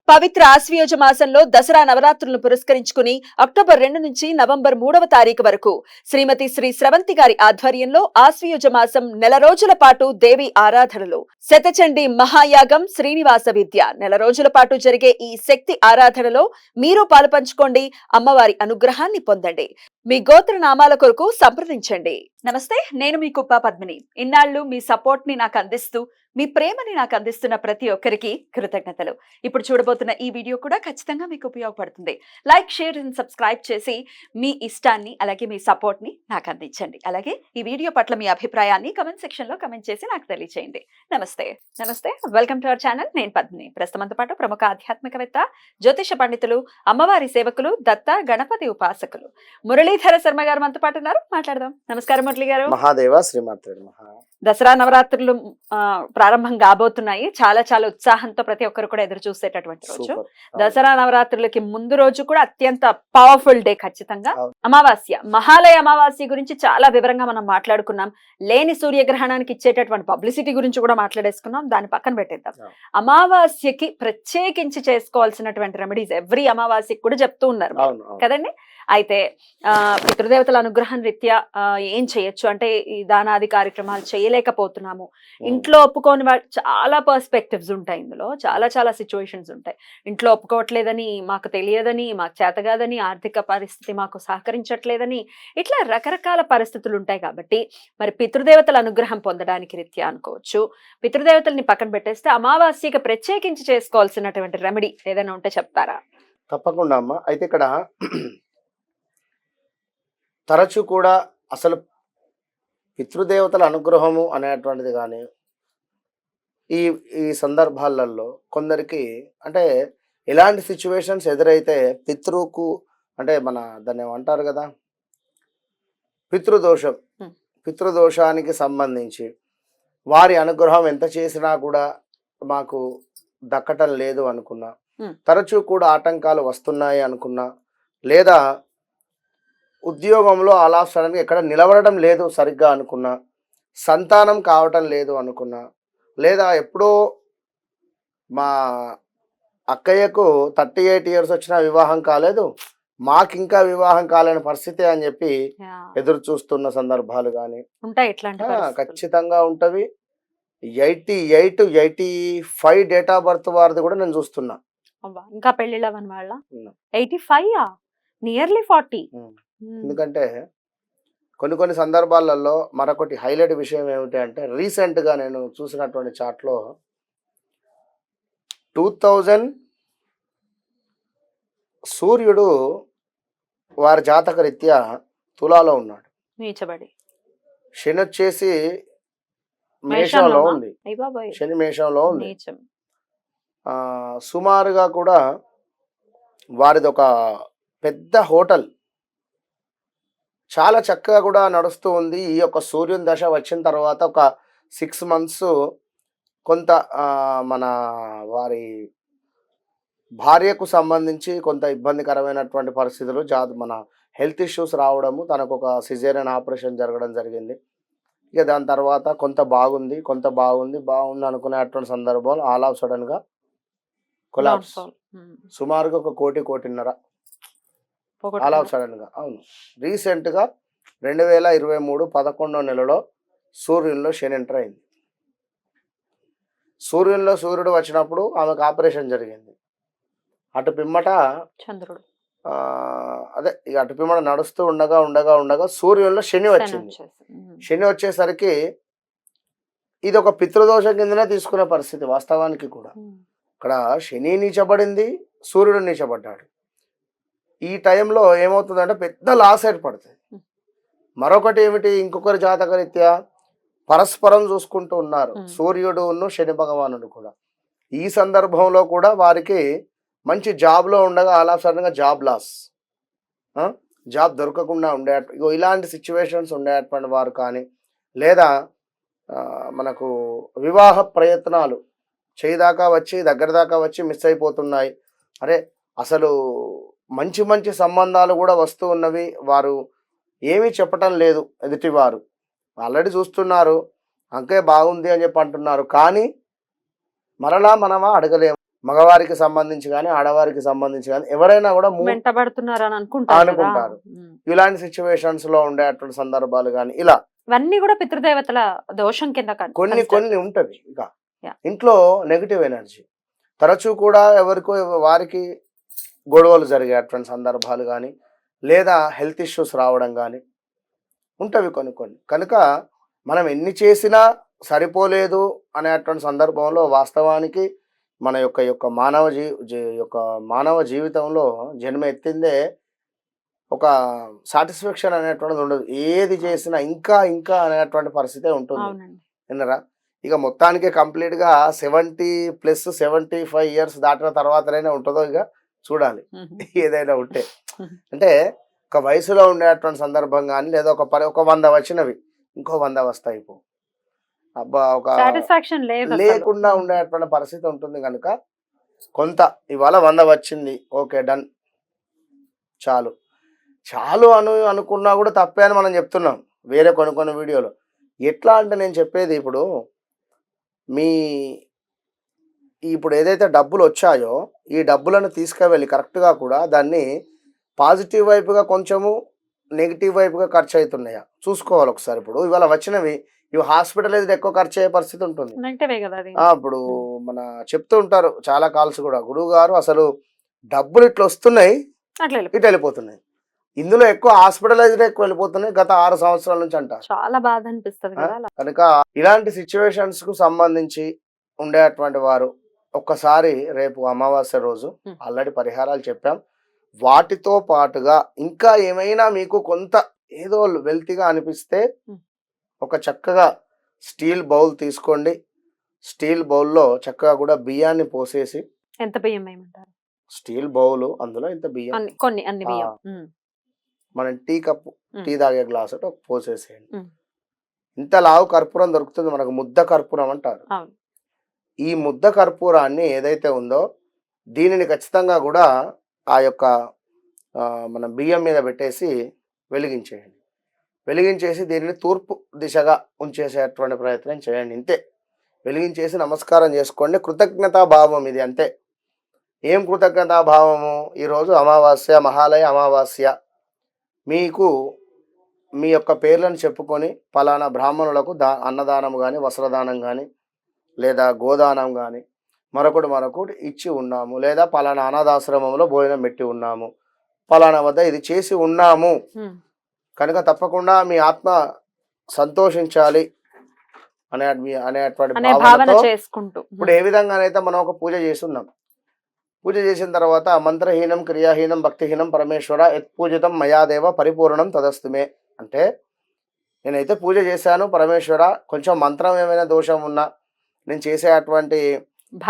పవిత్ర ఆశ్వయుజ మాసంలో దసరా నవరాత్రులను పురస్కరించుకుని అక్టోబర్ 2 నుంచి నవంబర్ 3వ తారీఖు వరకు శ్రీమతి శ్రీ స్రవంతి గారి ఆధ్వర్యంలో ఆశ్వయుజ మాసం నెల రోజుల పాటు దేవి ఆరాధనలు శతచండి మహాయాగం శ్రీనివాస విద్య నెల రోజుల పాటు జరిగే ఈ శక్తి ఆరాధనలో మీరు పాలుపంచుకోండి, అమ్మవారి అనుగ్రహాన్ని పొందండి. మీ గోత్ర నామాల కొరకు సంప్రదించండి. నమస్తే, నేను మీ కుప్ప పద్మిని. ఇన్నాళ్ళు మీ సపోర్ట్ ని నాకు అందిస్తూ మీ ప్రేమని నాకు అందిస్తున్న ప్రతి ఒక్కరికి కృతజ్ఞతలు. ఇప్పుడు చూడబోతున్న ఈ వీడియో కూడా ఖచ్చితంగా మీకు ఉపయోగపడుతుంది. లైక్, షేర్ అండ్ సబ్స్క్రైబ్ చేసి మీ ఇష్టాన్ని అలాగే మీ సపోర్ట్ ని నాకు అందించండి. అలాగే ఈ వీడియో పట్ల మీ అభిప్రాయాన్ని కమెంట్ సెక్షన్ లో కమెంట్ చేసి నాకు తెలియజేయండి. నమస్తే, వెల్కమ్ టు అవర్ ఛానల్. నేను పద్మిని. ప్రస్తుతంతో పాటు ప్రముఖ ఆధ్యాత్మికవేత్త, జ్యోతిష పండితులు, అమ్మవారి సేవకులు, దత్త గణపతి ఉపాసకులు మురళీధర శర్మ గారు మనతో పాటు ఉన్నారు. మాట్లాడదాం. నమస్కారం మురళి గారు. మహాదేవ శ్రీమాత్రుడు మహా. దసరా నవరాత్రులు ప్రారంభం కాబోతున్నాయి. చాలా చాలా ఉత్సాహంతో ప్రతి ఒక్కరు కూడా ఎదురు చూసేటటువంటి రోజు. దసరా నవరాత్రులకి ముందు రోజు కూడా అత్యంత పవర్ఫుల్ డే ఖచ్చితంగా అమావాస్య. మహాలయ అమావాస్య గురించి చాలా వివరంగా మనం మాట్లాడుకున్నాం. లేని సూర్యగ్రహణానికి ఇచ్చేటటువంటి పబ్లిసిటీ గురించి కూడా మాట్లాడేసుకున్నాం. దాన్ని పక్కన పెట్టేద్దాం. అమావాస్యకి ప్రత్యేకించి చేసుకోవాల్సినటువంటి రెమెడీస్ ఎవ్రీ అమావాస్యకి కూడా చెప్తూ ఉన్నారు కదండి. అయితే పితృదేవతల అనుగ్రహం రీత్యా ఏం చేయొచ్చు అంటే, ఈ దానాది కార్యక్రమాలు చేయలేకపోతున్నాము, ఇంట్లో ఒప్పుకోని వాళ్ళు చాలా పర్స్పెక్టివ్స్ ఉంటాయి. ఇందులో చాలా చాలా సిచ్యువేషన్స్ ఉంటాయి. ఇంట్లో ఒప్పుకోవట్లేదని, మాకు తెలియదని, మాకు చేతగాదని, ఆర్థిక పరిస్థితి మాకు సహకరించట్లేదని, ఇట్లా రకరకాల పరిస్థితులు ఉంటాయి. కాబట్టి మరి పితృదేవతల అనుగ్రహం పొందడానికి రీత్యా అనుకోవచ్చు. పితృదేవతల్ని పక్కన పెట్టేస్తే అమావాస్యకి ప్రత్యేకించి చేసుకోవాల్సినటువంటి రెమెడీ ఏదైనా ఉంటే చెప్తారా? తప్పకుండా అమ్మ. అయితే ఇక్కడ తరచూ కూడా అసలు పితృదేవతల అనుగ్రహము అనేటువంటిది కానీ ఈ ఈ సందర్భాలలో కొందరికి అంటే ఎలాంటి సిచ్యువేషన్స్ ఎదురైతే పితృకు అంటే దాన్ని ఏమంటారు కదా, పితృదోషం, పితృదోషానికి సంబంధించి వారి అనుగ్రహం ఎంత చేసినా కూడా మాకు దక్కటం లేదు అనుకున్నా, తరచూ కూడా ఆటంకాలు వస్తున్నాయి అనుకున్నా, లేదా ఉద్యోగంలో అలా సడన్గా ఎక్కడ నిలబడడం లేదు సరిగ్గా అనుకున్నా, సంతానం కావటం లేదు అనుకున్నా, లేదా ఎప్పుడో మా అక్కయ్యకు 38 years వచ్చినా వివాహం కాలేదు, మాకు ఇంకా వివాహం కాలేని పరిస్థితి అని చెప్పి ఎదురు చూస్తున్న సందర్భాలు కానీ ఖచ్చితంగా ఉంటవి. 88, 85 డేట్ ఆఫ్ బర్త్ వారిది కూడా నేను చూస్తున్నా. ఇంకా పెళ్లిళ్ళవని వాళ్ళ 85 నియర్లీ 40. ఎందుకంటే కొన్ని సందర్భాలలో మరొకటి హైలైట్ విషయం ఏమిటి అంటే, రీసెంట్గా నేను చూసినటువంటి చాట్లో 2000 సూర్యుడు వారి జాతక రీత్యా తులాలో ఉన్నాడు, శని వచ్చేసి మేషంలో ఉంది, శని మేషంలో ఉంది. సుమారుగా కూడా వారిది ఒక పెద్ద హోటల్ చాలా చక్కగా కూడా నడుస్తూ ఉంది. ఈ యొక్క సూర్యుని దశ వచ్చిన తర్వాత ఒక 6 months కొంత మన వారి భార్యకు సంబంధించి కొంత ఇబ్బందికరమైనటువంటి పరిస్థితులు, మన హెల్త్ ఇష్యూస్ రావడము, తనకు ఒక సిజేరియన్ ఆపరేషన్ జరగడం జరిగింది. ఇక దాని తర్వాత కొంత బాగుంది అనుకునేటువంటి సందర్భంలో ఆల్ ఆఫ్ సడన్గా కొలాప్స్. సుమారుగా 1 కోటిన్నర ఆల్ ఆఫ్ సడన్గా. అవును, రీసెంట్గా 2023 11వ నెలలో సూర్యునిలో శని ఎంటర్ అయింది. సూర్యునిలో సూర్యుడు వచ్చినప్పుడు ఆమెకు ఆపరేషన్ జరిగింది. అటు పిమ్మట చంద్రుడు అదే ఇక అటు పిమ్మట నడుస్తూ ఉండగా సూర్యునిలో శని వచ్చింది. శని వచ్చేసరికి ఇది ఒక పితృదోషం కిందనే తీసుకునే పరిస్థితి వాస్తవానికి కూడా. ఇక్కడ శని నీచబడింది, సూర్యుడు నీచబడ్డాడు. ఈ టైంలో ఏమవుతుందంటే పెద్ద లాస్ ఏర్పడుతుంది. మరొకటి ఏమిటి, ఇంకొకరి జాతక రీత్యా పరస్పరం చూసుకుంటూ ఉన్నారు సూర్యుడును శని భగవానుడు కూడా. ఈ సందర్భంలో కూడా వారికి మంచి జాబ్లో ఉండగా అలా సడన్గా జాబ్ లాస్, జాబ్ దొరకకుండా ఉండే ఇలాంటి సిచ్యువేషన్స్ ఉండేటువంటి వారు కానీ, లేదా మనకు వివాహ ప్రయత్నాలు దగ్గర దాకా వచ్చి మిస్ అయిపోతున్నాయి. అరే అసలు మంచి సంబంధాలు కూడా వస్తూ ఉన్నవి, వారు ఏమీ చెప్పటం లేదు ఎదుటివారు. ఆల్రెడీ చూస్తున్నారు, అంకే బాగుంది అని చెప్పి అంటున్నారు, కానీ మరలా మనమా అడగలేము. మగవారికి సంబంధించి కానీ ఆడవారికి సంబంధించి కానీ ఎవరైనా కూడా వెంటబడుతున్నారు అని అనుకుంటారు. ఇలాంటి సిచ్యువేషన్స్ లో ఉండేటువంటి సందర్భాలు కానీ ఇలా ఇవన్నీ కూడా పితృదేవతల దోషం కింద కొన్ని ఉంటవి. ఇక ఇంట్లో నెగిటివ్ ఎనర్జీ తరచూ కూడా ఎవరికో వారికి గొడవలు జరిగేటువంటి సందర్భాలు కానీ లేదా హెల్త్ ఇష్యూస్ రావడం కానీ ఉంటవి కొన్ని. కనుక మనం ఎన్ని చేసినా సరిపోలేదు అనేటువంటి సందర్భంలో వాస్తవానికి మన యొక్క మానవ జీవితంలో జన్మ ఎత్తిందే ఒక సాటిస్ఫాక్షన్ అనేటువంటిది ఉండదు. ఏది చేసినా ఇంకా అనేటువంటి పరిస్థితే ఉంటుంది. విన్నరా? ఇక మొత్తానికి కంప్లీట్ గా 70+ 75 ఇయర్స్ దాటిన తర్వాతనైనా ఉంటుందో ఇక చూడాలి ఏదైనా ఉంటే. అంటే ఒక వయసులో ఉండేటువంటి సందర్భం కానీ లేదా ఒక 100 వచ్చినవి ఇంకో 100 వస్తాయి. అబ్బా ఒక లేకుండా ఉండేటువంటి పరిస్థితి ఉంటుంది. కనుక కొంత ఇవాళ 100 వచ్చింది, ఓకే డన్, చాలు అనుకున్నా కూడా తప్పే అని మనం చెప్తున్నాం వేరే కొన్ని వీడియోలో. ఎట్లా అంటే నేను చెప్పేది ఇప్పుడు ఏదైతే డబ్బులు వచ్చాయో ఈ డబ్బులను తీసుకువెళ్ళి కరెక్ట్గా కూడా దాన్ని పాజిటివ్ వైపుగా కొంచెము నెగిటివ్ వైపుగా ఖర్చు అవుతున్నాయా చూసుకోవాలి ఒకసారి. ఇప్పుడు ఇవాళ వచ్చినవి ఇవి హాస్పిటలైజ్డ్ ఎక్కువ ఖర్చు అయ్యే పరిస్థితి ఉంటుంది. ఇప్పుడు మన చెప్తూ ఉంటారు చాలా కాల్స్ కూడా, గురువు గారు అసలు డబ్బులు ఇట్లా వస్తున్నాయి ఇటు వెళ్ళిపోతున్నాయి, ఇందులో ఎక్కువ హాస్పిటలైజ్డ్ ఎక్కువ వెళ్ళిపోతున్నాయి గత 6 సంవత్సరాల నుంచి అంటారు. చాలా బాధ అనిపిస్తుంది. కనుక ఇలాంటి సిచ్యువేషన్స్ కు సంబంధించి ఉండేటువంటి వారు ఒక్కసారి రేపు అమావాస్య రోజు ఆల్రెడీ పరిహారాలు చెప్పాం, వాటితో పాటుగా ఇంకా ఏమైనా మీకు కొంత ఏదో వెల్తీగా అనిపిస్తే ఒక చక్కగా స్టీల్ బౌల్ తీసుకోండి. స్టీల్ బౌల్లో చక్కగా కూడా బియ్యాన్ని పోసేసి, ఎంత బియ్యం వేయమంటారు? స్టీల్ బౌల్ అందులో ఇంత బియ్యం, అన్ని బియ్యం మనం టీ తాగే గ్లాస్ పోసేసేయండి. ఇంత లావు కర్పూరం దొరుకుతుంది మనకు, ముద్ద కర్పూరం అంటారు. ఈ ముద్ద కర్పూరాన్ని ఏదైతే ఉందో దీనిని ఖచ్చితంగా కూడా ఆ యొక్క మన బియ్యం మీద పెట్టేసి వెలిగించేసి దీనిని తూర్పు దిశగా ఉంచేసేటువంటి ప్రయత్నం చేయండి. ఇంతే, వెలిగించేసి నమస్కారం చేసుకోండి. కృతజ్ఞతా భావం ఇది, అంతే. ఏం కృతజ్ఞతా భావము? ఈరోజు అమావాస్య, మహాలయ అమావాస్య, మీకు మీ యొక్క పేర్లను చెప్పుకొని పలానా బ్రాహ్మణులకు అన్నదానం కానీ వస్త్రదానం కానీ లేదా గోదానం కానీ మరొకటి ఇచ్చి ఉన్నాము, లేదా పలానా అనాథాశ్రమంలో భోజనం పెట్టి ఉన్నాము, పలానా వద్ద ఇది చేసి ఉన్నాము కనుక తప్పకుండా మీ ఆత్మ సంతోషించాలి అనేటువంటి భావనతో ఇప్పుడు ఏ విధంగానైతే మనం ఒక పూజ చేస్తున్నాం, పూజ చేసిన తర్వాత మంత్రహీనం క్రియాహీనం భక్తిహీనం పరమేశ్వర యత్పూజితం మయాదేవ పరిపూర్ణం తదస్తుమే అంటే, నేనైతే పూజ చేశాను పరమేశ్వర, కొంచెం మంత్రం ఏమైనా దోషం ఉన్నా, నేను చేసేటువంటి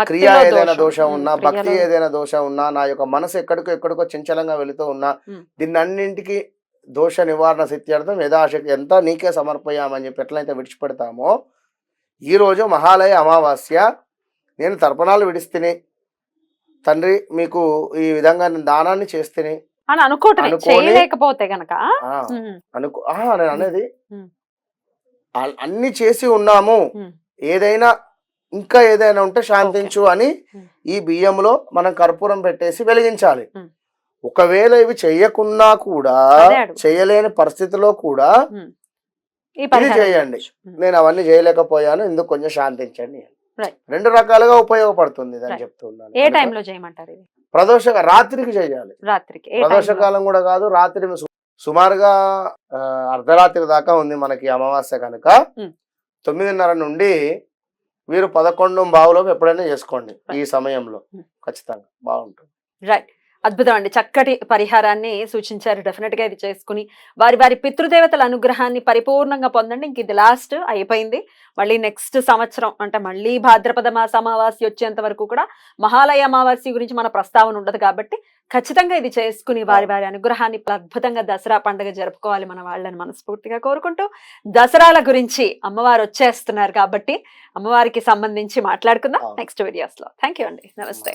క్రియ ఏదైనా దోషం ఉన్నా, భక్తి ఏదైనా దోషం ఉన్నా, నా యొక్క మనసు ఎక్కడికో చంచలంగా వెళుతూ ఉన్నా, దీన్నన్నింటికి దోష నివారణ సిద్ధ్యర్థం యథాశక్తి ఎంత నీకే సమర్పయామని చెప్పి ఎట్లయితే విడిచిపెడతామో, ఈరోజు మహాలయ అమావాస్య నేను తర్పణాలు విడిస్తేనే తండ్రి మీకు ఈ విధంగా నేను దానాన్ని చేస్తేనే అనుకోలేకపోతే గనక నేను అనేది అన్ని చేసి ఉన్నాము, ఏదైనా ఇంకా ఏదైనా ఉంటే శాంతించు అని ఈ బియ్యంలో మనం కర్పూరం పెట్టేసి వెలిగించాలి. ఒకవేళ ఇవి చెయ్యకున్నా కూడా, చేయలేని పరిస్థితిలో కూడా ఇది చేయండి. నేను అవన్నీ చేయలేకపోయాను, ఇందుకు కొంచెం శాంతించండి. 2 రకాలుగా ఉపయోగపడుతుంది అని చెప్తున్నాను. ఏ టైంలో చేయమంటారు? రాత్రికి చేయాలి. ప్రదోషకాలం కూడా కాదు, రాత్రి సుమారుగా అర్ధరాత్రి దాకా ఉంది మనకి అమావాస్య కనుక 9:30 నుండి వీరు 11:15 ఎప్పుడైనా చేసుకోండి. ఈ సమయంలో ఖచ్చితంగా బాగుంటుంది. రైట్, అద్భుతం అండి. చక్కటి పరిహారాన్ని సూచించారు. డెఫినెట్ గా ఇది చేసుకుని వారి పితృదేవతల అనుగ్రహాన్ని పరిపూర్ణంగా పొందండి. ఇంక ఇది లాస్ట్ అయిపోయింది. మళ్ళీ నెక్స్ట్ సంవత్సరం అంటే మళ్ళీ భాద్రపద మాస అమావాస్య వచ్చేంత వరకు కూడా మహాలయ అమావాస్య గురించి మన ప్రస్తావన ఉండదు కాబట్టి ఖచ్చితంగా ఇది చేసుకుని వారి అనుగ్రహాన్ని అద్భుతంగా దసరా పండుగ జరుపుకోవాలి మన వాళ్ళని మనస్ఫూర్తిగా కోరుకుంటూ, దసరాల గురించి అమ్మవారు వచ్చేస్తున్నారు కాబట్టి అమ్మవారికి సంబంధించి మాట్లాడుకుందాం నెక్స్ట్ వీడియోస్ లో. థ్యాంక్ యూ అండి. నమస్తే.